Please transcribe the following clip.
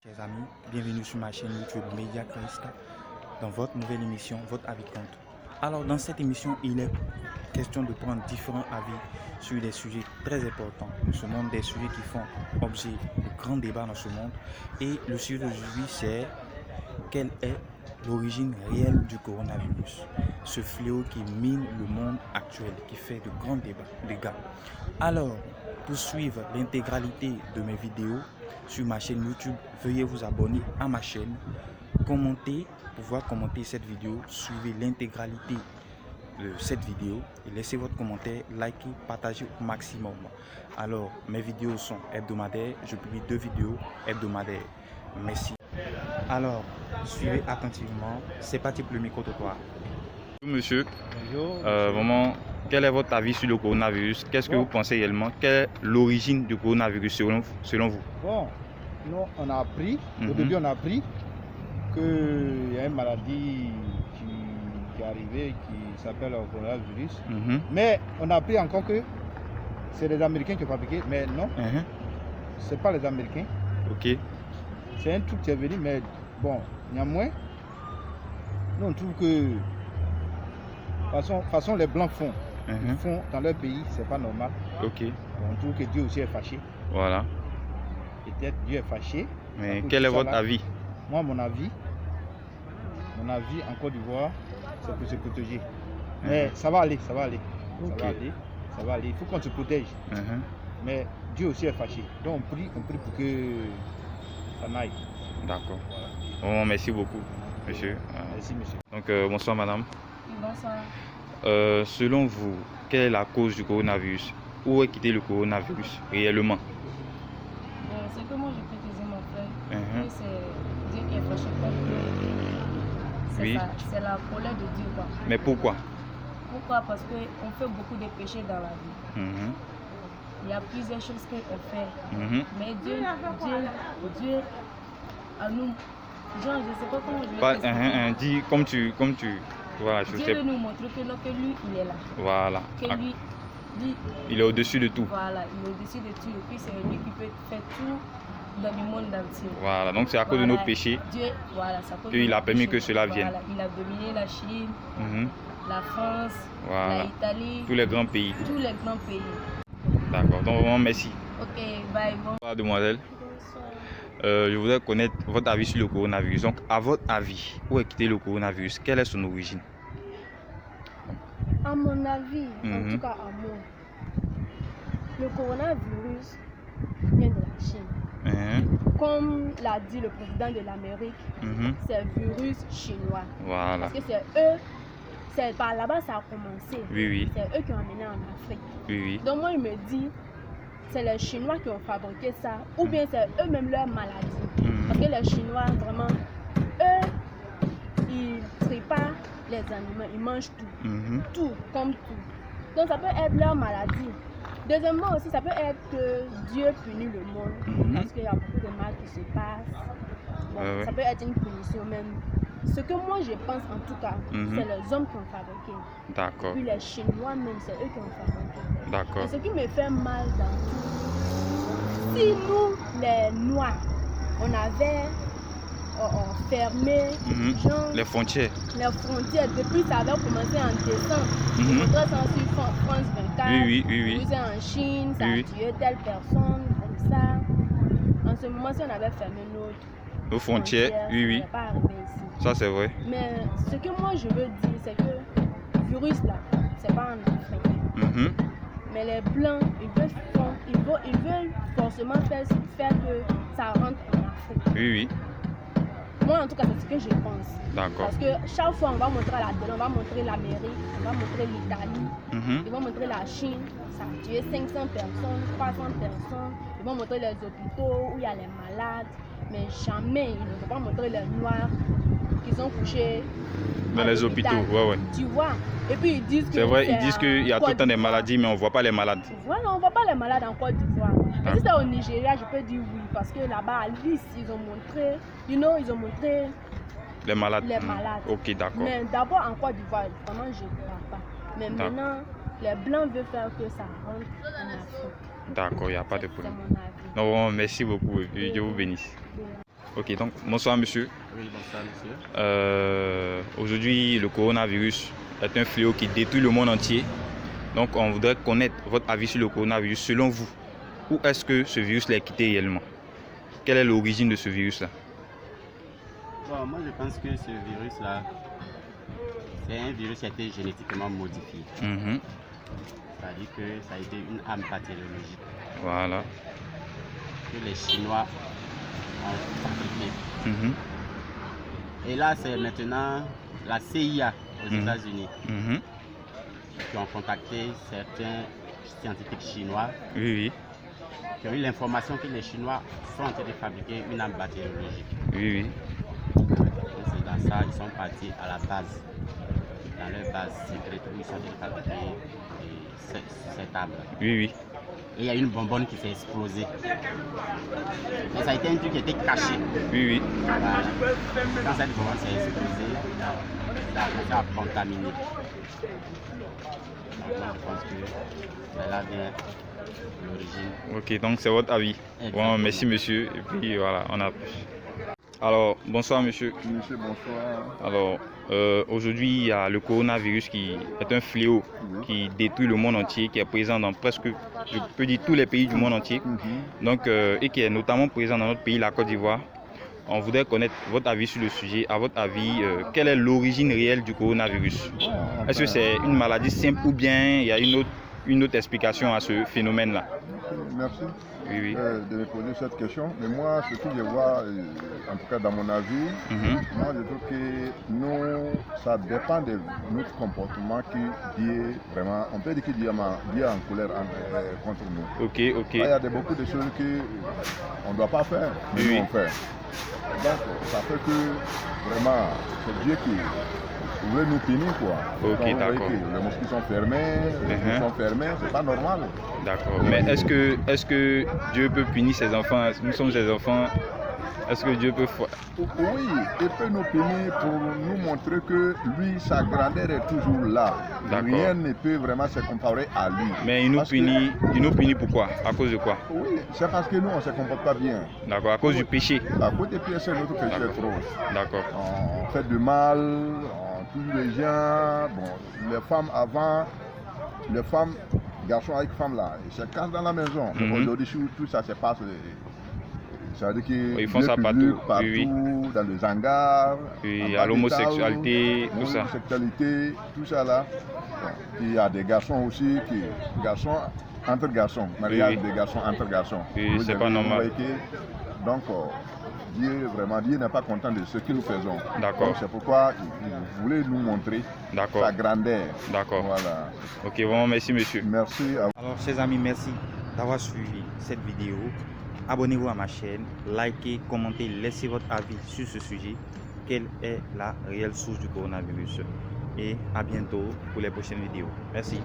Chers amis, bienvenue sur ma chaîne YouTube Media Christ dans votre nouvelle émission, votre avis compte. Alors dans cette émission, il est question de prendre différents avis sur des sujets très importants dans ce monde, des sujets qui font objet de grands débats dans ce monde. Et le sujet d'aujourd'hui, c'est quelle est l'origine réelle du coronavirus, ce fléau qui mine le monde actuel, qui fait de grands dégâts. Alors, pour suivre l'intégralité de mes vidéos sur ma chaîne YouTube, veuillez vous abonner à ma chaîne, commentez, pouvoir commenter cette vidéo, suivez l'intégralité de cette vidéo et laissez votre commentaire, likez, partagez au maximum. Alors, mes vidéos sont hebdomadaires, je publie 2 vidéos hebdomadaires. Merci. Alors, suivez attentivement, c'est parti pour le micro-trottoir. Bonjour monsieur. Bonjour. Vraiment, quel est votre avis sur le coronavirus? Qu'est-ce que vous pensez réellement? Quelle est l'origine du coronavirus selon vous? Bon, nous on a appris, au début on a appris qu'il y a une maladie qui est arrivée qui s'appelle le coronavirus. Mais on a appris encore que c'est les Américains qui ont fabriqué, mais non, c'est pas les Américains. Ok. C'est un truc qui est venu, mais bon, néanmoins, nous on trouve que de façon les Blancs font. Ils font dans leur pays, c'est pas normal. Ok. On trouve que Dieu aussi est fâché. Voilà. Peut-être Dieu est fâché. Mais quel est votre avis? Moi, mon avis en Côte d'Ivoire, c'est pour se protéger. Mais ça va aller, ça va aller. Ok. Ça va aller. Il faut qu'on se protège. Mais Dieu aussi est fâché. Donc on prie pour que ça n'aille. D'accord. Bon, merci beaucoup, monsieur. Merci, monsieur. Donc, bonsoir, madame. Bonsoir. Selon vous, quelle est la cause du coronavirus? Où est quitté le coronavirus réellement? Ce que moi je peux te dire, mon frère, que c'est Dieu qui est fâché contre nous. C'est Oui. ça, c'est la colère de Dieu, quoi. Mais pourquoi? Pourquoi? Parce qu'on fait beaucoup de péchés dans la vie. Il y a plusieurs choses qu'on fait. Mais Dieu, à nous, genre, je ne sais pas comment je vais t'expliquer. Dis comme tu voilà, je Dieu sais. veut nous montrer que lui, il est là. Voilà. Que lui, Il est au-dessus de tout. voilà, il est au-dessus de tout. Et puis c'est lui qui peut faire tout dans le monde entier. Voilà, donc c'est à cause de nos péchés Dieu, voilà, c'est à cause qu'il de a nos permis péchés. que cela vienne. Voilà, il a dominé la Chine, la France, Voilà. l'Italie, Tous les grands pays. tous les grands pays. D'accord, donc vraiment merci. Ok, bye, bon. Bonsoir, demoiselle. Bonsoir. Je voudrais connaître votre avis sur le coronavirus. Donc, à votre avis, où est quitté le coronavirus? Quelle est son origine? À mon avis, en tout cas à moi, le coronavirus vient de la Chine. Comme l'a dit le président de l'Amérique, c'est un virus chinois. Voilà. Parce que c'est eux, c'est par là-bas ça a commencé. Oui. C'est eux qui ont amené en Afrique. Oui. Donc moi, il me dit, c'est les Chinois qui ont fabriqué ça, ou bien c'est eux-mêmes leur maladie. Parce que les Chinois, vraiment, eux, ils ne trient pas les animaux, ils mangent tout. Tout, comme tout. Donc ça peut être leur maladie. Deuxièmement aussi, ça peut être que Dieu punit le monde. Parce qu'il y a beaucoup de mal qui se passe. Bon, ça peut être une punition même. Ce que moi je pense en tout cas, c'est les hommes qui ont fabriqué. D'accord. Puis les Chinois même, c'est eux qui ont fabriqué. D'accord. Et ce qui me fait mal dans tout, si nous, les Noirs, on avait fermé genre, les frontières depuis ça avait commencé en décembre. On voudrait s'en suivre France 24. Oui. Vous êtes en Chine, ça a tué telle personne, comme ça. En ce moment, si on avait fermé nos frontières, ça n'aurait pas arrivé ici. Ça c'est vrai. Mais ce que moi je veux dire, c'est que le virus là, c'est pas en Afrique. Mais les Blancs, ils veulent forcément faire que ça rentre en Afrique. Oui. Moi, en tout cas, c'est ce que je pense. D'accord. Parce que chaque fois, on va montrer la télé, on va montrer l'Amérique, on va montrer l'Italie, ils vont montrer la Chine, ça a tué 500 personnes, 300 personnes. Ils vont montrer les hôpitaux où il y a les malades, mais jamais ils ne vont pas montrer les Noirs qui sont couchés dans les hôpitaux. Ouais. Tu vois? Et puis ils disent que c'est vrai, ils disent qu'il y a tout le temps des maladies, mais on ne voit pas les malades. Voilà, on ne voit pas les malades en Côte d'Ivoire. Mais si c'est au Nigeria, je peux dire oui, parce que là-bas, à Lys, ils ont montré, ils ont montré les malades. Ok, d'accord. Mais d'abord en Côte d'Ivoire, vraiment, je ne crois pas. Mais maintenant, les Blancs veulent faire que ça rentre en Afrique. D'accord, il n'y a pas de problème. C'est mon avis. Non, merci beaucoup et puis Dieu vous bénisse. Ok, donc bonsoir monsieur. Oui, bonsoir monsieur. Aujourd'hui, le coronavirus est un fléau qui détruit le monde entier. Donc on voudrait connaître votre avis sur le coronavirus. Selon vous, où est-ce que ce virus l'a quitté réellement? Quelle est l'origine de ce virus-là? Bon, moi je pense que ce virus-là, c'est un virus qui a été génétiquement modifié. C'est-à-dire que ça a été une arme bactériologique. Voilà. Que les Chinois ont fabriqué. Et là, c'est maintenant la CIA aux États-Unis qui ont contacté certains scientifiques chinois qui ont eu l'information que les Chinois sont en train de fabriquer une arme bactériologique. C'est dans ça ils sont partis à la base, dans leur base secrète où ils sont en train de fabriquer cette arme. Et il y a une bonbonne qui s'est explosée. Et ça a été un truc qui était caché. Voilà. Quand cette bonbonne s'est explosée, ça a commencé à contaminer. Donc moi je pense que c'est là vient l'origine. Ok, donc c'est votre avis. Bon, merci monsieur. Et puis voilà, on a. Alors, bonsoir monsieur. Monsieur, bonsoir. Alors, aujourd'hui, il y a le coronavirus qui est un fléau qui détruit le monde entier, qui est présent dans presque, je peux dire, tous les pays du monde entier. Donc, et qui est notamment présent dans notre pays, la Côte d'Ivoire. On voudrait connaître votre avis sur le sujet. À votre avis, quelle est l'origine réelle du coronavirus? Est-ce que c'est une maladie simple ou bien il y a une autre explication à ce phénomène-là? Merci de me poser cette question. Mais moi, ce que je vois, en tout cas dans mon avis, moi je trouve que nous, ça dépend de notre comportement qui est vraiment, on peut dire qu'il est en colère contre nous. Il y a beaucoup de choses qu'on ne doit pas faire, mais nous on fait. Donc ça fait que vraiment, c'est Dieu qui voulait nous punir quoi. Ok, d'accord. Les mosquées sont fermées, les rues sont fermées, c'est pas normal. D'accord. Mais est-ce que Dieu peut punir ses enfants? Nous sommes ses enfants. Est-ce que Dieu peut... Oui, il peut nous punir pour nous montrer que lui, sa grandeur est toujours là. Rien ne peut vraiment se comparer à lui. Mais il nous punit pourquoi? À cause de quoi? Oui, c'est parce que nous, on ne se comporte pas bien. D'accord, à cause du péché. À cause du péché, c'est notre péché trop. D'accord. On fait du mal, on tue les gens. Bon, les femmes avant, les femmes, garçons avec femmes là, ils se cassent dans la maison. Aujourd'hui, tout ça se passe. Ça veut dire qu'ils font ça partout, dans les hangars, il y a l'homosexualité, tout ça. L'homosexualité, tout ça là. Il y a des garçons aussi, garçons entre garçons, mariage des garçons entre garçons. C'est pas normal. Donc, Dieu n'est pas content de ce que nous faisons. D'accord. C'est pourquoi il voulait nous montrer sa grandeur. D'accord. Voilà. Ok, bon, merci monsieur. Merci à vous. Alors, chers amis, merci d'avoir suivi cette vidéo. Abonnez-vous à ma chaîne, likez, commentez, laissez votre avis sur ce sujet. Quelle est la réelle source du coronavirus? Et à bientôt pour les prochaines vidéos. Merci.